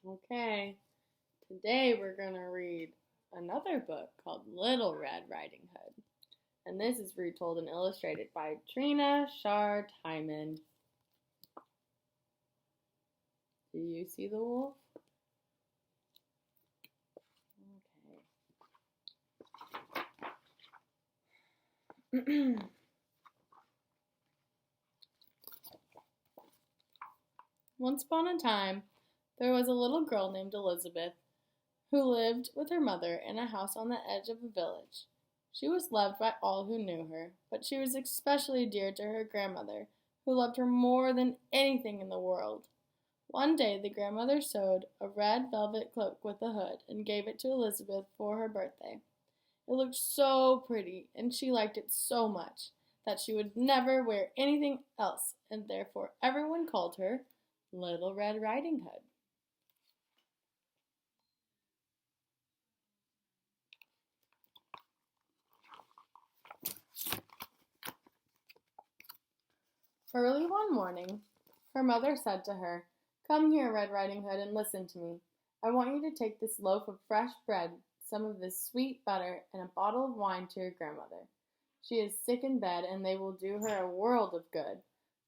Okay, today we're going to read another book called Little Red Riding Hood. And this is retold and illustrated by Trina, Schart, Hyman. Do you see the wolf? Okay. Once upon a time, there was a little girl named Elizabeth who lived with her mother in a house on the edge of a village. She was loved by all who knew her, but she was especially dear to her grandmother, who loved her more than anything in the world. One day the grandmother sewed a red velvet cloak with a hood and gave it to Elizabeth for her birthday. It looked so pretty, and she liked it so much that she would never wear anything else, and therefore everyone called her Little Red Riding Hood. Early one morning, her mother said to her, "Come here, Red Riding Hood, and listen to me. I want you to take this loaf of fresh bread, some of this sweet butter, and a bottle of wine to your grandmother. She is sick in bed, and they will do her a world of good.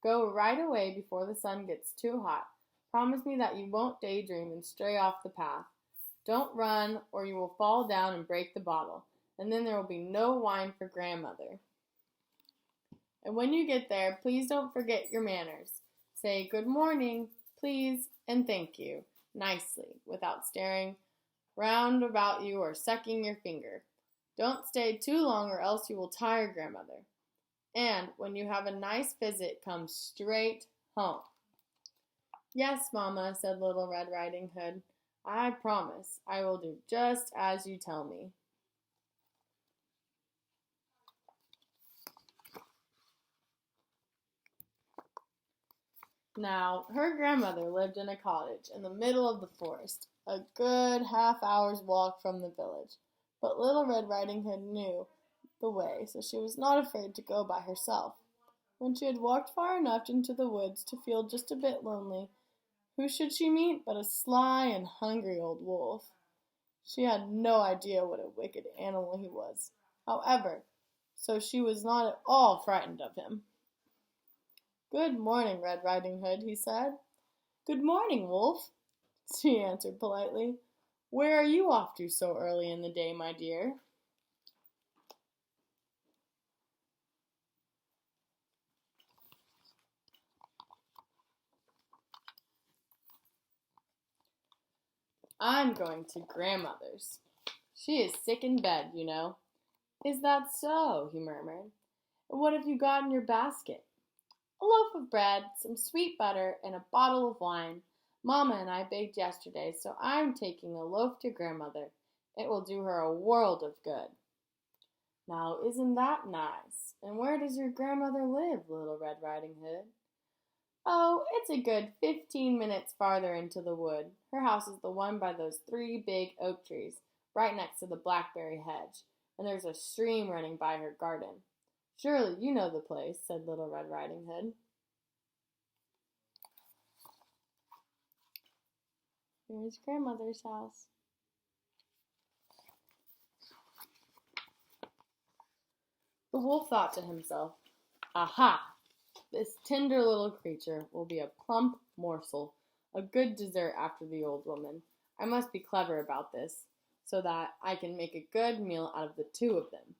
Go right away before the sun gets too hot. Promise me that you won't daydream and stray off the path. Don't run, or you will fall down and break the bottle, and then there will be no wine for grandmother. And when you get there, please don't forget your manners. Say good morning, please, and thank you, nicely, without staring round about you or sucking your finger. Don't stay too long or else you will tire grandmother. And when you have a nice visit, come straight home." "Yes, Mamma," said Little Red Riding Hood. "I promise I will do just as you tell me." Now, her grandmother lived in a cottage in the middle of the forest, a good half-hour's walk from the village. But Little Red Riding Hood knew the way, so she was not afraid to go by herself. When she had walked far enough into the woods to feel just a bit lonely, who should she meet but a sly and hungry old wolf. She had no idea what a wicked animal he was, however, so she was not at all frightened of him. "Good morning, Red Riding Hood," he said. "Good morning, Wolf," she answered politely. "Where are you off to so early in the day, my dear?" "I'm going to grandmother's. She is sick in bed, you know." "Is that so?" he murmured. "And what have you got in your basket?" "A loaf of bread, some sweet butter, and a bottle of wine. Mamma and I baked yesterday, so I'm taking a loaf to grandmother. It will do her a world of good." "Now, isn't that nice? And where does your grandmother live, Little Red Riding Hood?" "Oh, it's a good 15 minutes farther into the wood. Her house is the one by those 3 big oak trees, right next to the blackberry hedge, and there's a stream running by her garden. Surely you know the place," said Little Red Riding Hood. "Here's grandmother's house." The wolf thought to himself, "Aha! This tender little creature will be a plump morsel, a good dessert after the old woman. I must be clever about this, so that I can make a good meal out of the two of them."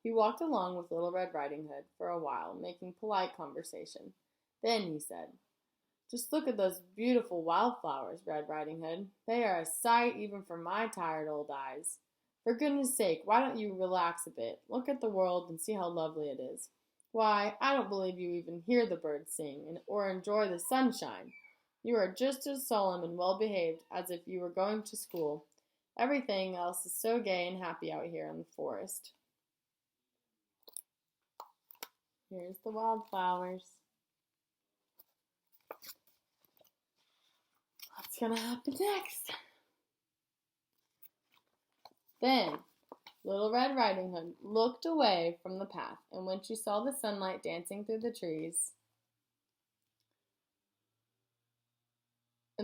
He walked along with Little Red Riding Hood for a while, making polite conversation. Then he said, "Just look at those beautiful wildflowers, Red Riding Hood. They are a sight even for my tired old eyes. For goodness sake, why don't you relax a bit? Look at the world and see how lovely it is. Why, I don't believe you even hear the birds sing or enjoy the sunshine. You are just as solemn and well-behaved as if you were going to school. Everything else is so gay and happy out here in the forest." Here's the wildflowers. What's gonna happen next? Then Little Red Riding Hood looked away from the path, and when she saw the sunlight dancing through the trees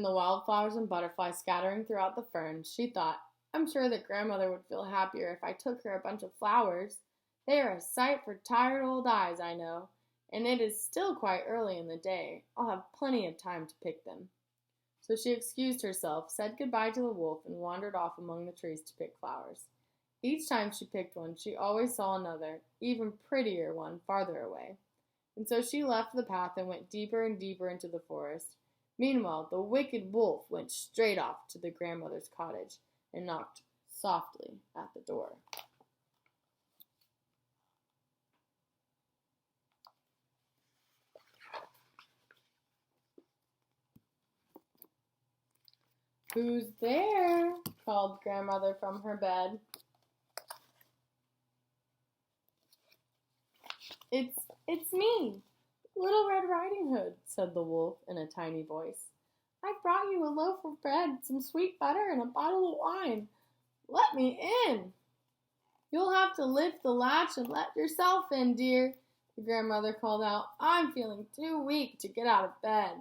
and the wildflowers and butterflies scattering throughout the ferns, she thought, I'm sure that Grandmother would feel happier if I took her a bunch of flowers. They are a sight for tired old eyes, I know, and it is still quite early in the day. I'll have plenty of time to pick them. So she excused herself, said goodbye to the wolf, and wandered off among the trees to pick flowers. Each time she picked one, she always saw another, even prettier one, farther away. And so she left the path and went deeper and deeper into the forest. Meanwhile, the wicked wolf went straight off to the grandmother's cottage and knocked softly at the door. Who's there? Called Grandmother from her bed. It's me, Little Red Riding Hood, said the wolf in a tiny voice. I've brought you a loaf of bread, some sweet butter, and a bottle of wine. Let me in. You'll have to lift the latch and let yourself in, dear, the grandmother called out. I'm feeling too weak to get out of bed.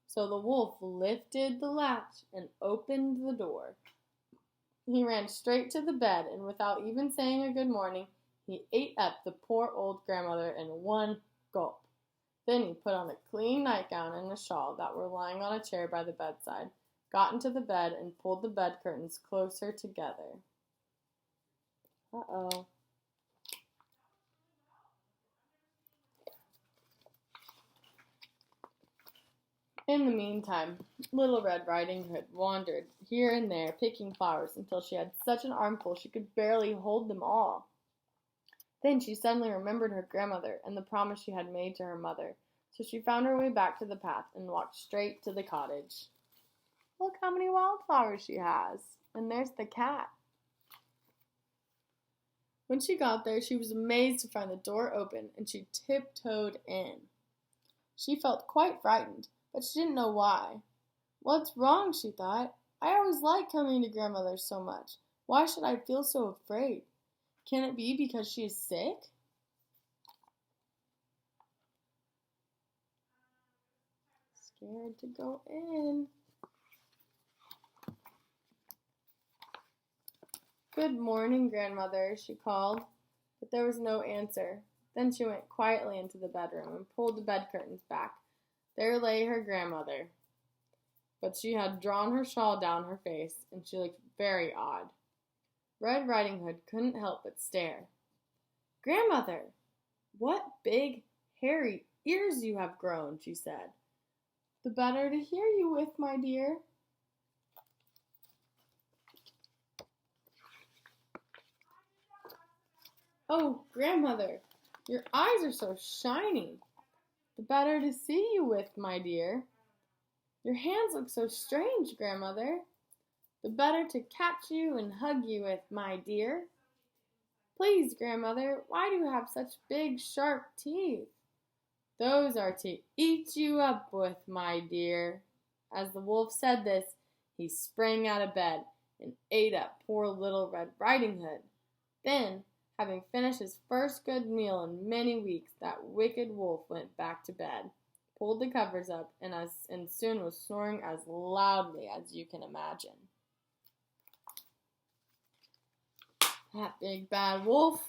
So the wolf lifted the latch and opened the door. He ran straight to the bed, and without even saying a good morning, he ate up the poor old grandmother in one gulp. Then he put on a clean nightgown and a shawl that were lying on a chair by the bedside, got into the bed, and pulled the bed curtains closer together. Uh-oh. In the meantime, Little Red Riding Hood wandered here and there, picking flowers until she had such an armful she could barely hold them all. Then she suddenly remembered her grandmother and the promise she had made to her mother, so she found her way back to the path and walked straight to the cottage. Look how many wildflowers she has, and there's the cat. When she got there, she was amazed to find the door open, and she tiptoed in. She felt quite frightened, but she didn't know why. What's wrong, she thought. I always like coming to Grandmother's so much. Why should I feel so afraid? Can it be because she is sick? Scared to go in. Good morning, Grandmother, she called, but there was no answer. Then she went quietly into the bedroom and pulled the bed curtains back. There lay her grandmother, but she had drawn her shawl down her face, and she looked very odd. Red Riding Hood couldn't help but stare. Grandmother, what big, hairy ears you have grown, she said. The better to hear you with, my dear. Oh, Grandmother, your eyes are so shiny. The better to see you with, my dear. Your hands look so strange, Grandmother. The better to catch you and hug you with, my dear. Please, Grandmother, why do you have such big, sharp teeth? Those are to eat you up with, my dear. As the wolf said this, he sprang out of bed and ate up poor Little Red Riding Hood. Then, having finished his first good meal in many weeks, that wicked wolf went back to bed, pulled the covers up, and soon was snoring as loudly as you can imagine. That big bad wolf.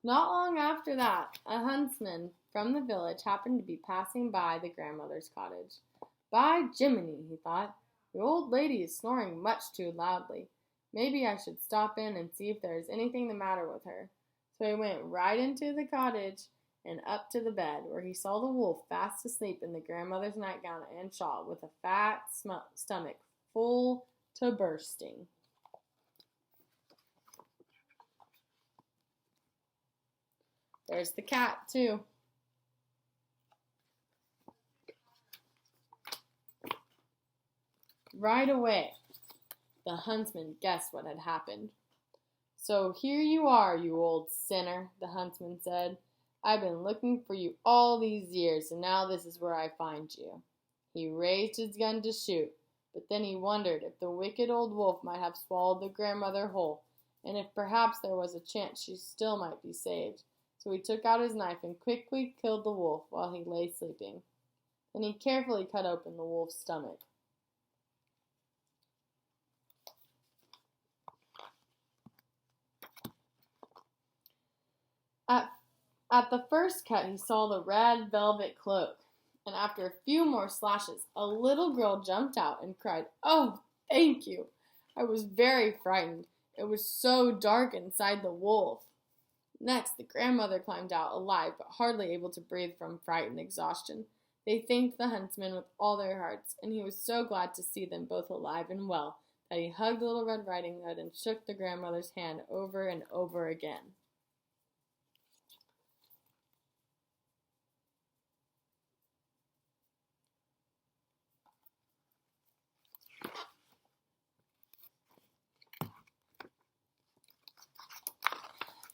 Not long after that, a huntsman from the village happened to be passing by the grandmother's cottage. By Jiminy, he thought, the old lady is snoring much too loudly. Maybe I should stop in and see if there is anything the matter with her. So he went right into the cottage and up to the bed, where he saw the wolf fast asleep in the grandmother's nightgown and shawl, with a fat stomach full to bursting. There's the cat, too. Right away, the huntsman guessed what had happened. So here you are, you old sinner, the huntsman said. I've been looking for you all these years, and now this is where I find you. He raised his gun to shoot, but then he wondered if the wicked old wolf might have swallowed the grandmother whole, and if perhaps there was a chance she still might be saved. So he took out his knife and quickly killed the wolf while he lay sleeping. Then he carefully cut open the wolf's stomach. At the first cut, he saw the red velvet cloak, and after a few more slashes, a little girl jumped out and cried, "Oh, thank you! I was very frightened. It was so dark inside the wolf." Next, the grandmother climbed out, alive but hardly able to breathe from fright and exhaustion. They thanked the huntsman with all their hearts, and he was so glad to see them both alive and well that he hugged Little Red Riding Hood and shook the grandmother's hand over and over again.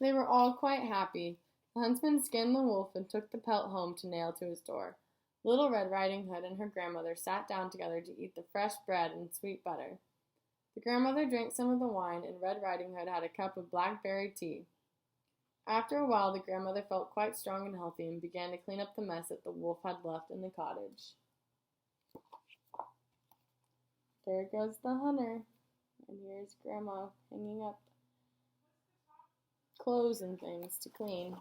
They were all quite happy. The huntsman skinned the wolf and took the pelt home to nail to his door. Little Red Riding Hood and her grandmother sat down together to eat the fresh bread and sweet butter. The grandmother drank some of the wine, and Red Riding Hood had a cup of blackberry tea. After a while, the grandmother felt quite strong and healthy and began to clean up the mess that the wolf had left in the cottage. There goes the hunter, and here's Grandma hanging up clothes and things to clean.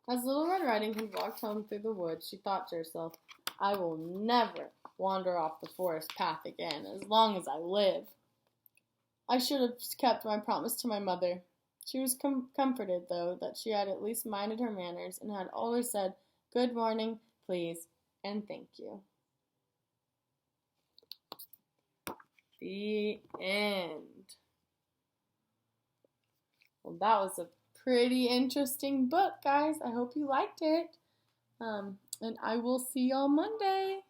As Little Red Riding Hood walked home through the woods, she thought to herself, "I will never wander off the forest path again as long as I live. I should have kept my promise to my mother." She was comforted, though, that she had at least minded her manners and had always said, "Good morning, please, and thank you." The end. Well, that was a pretty interesting book, guys. I hope you liked it. And I will see y'all Monday.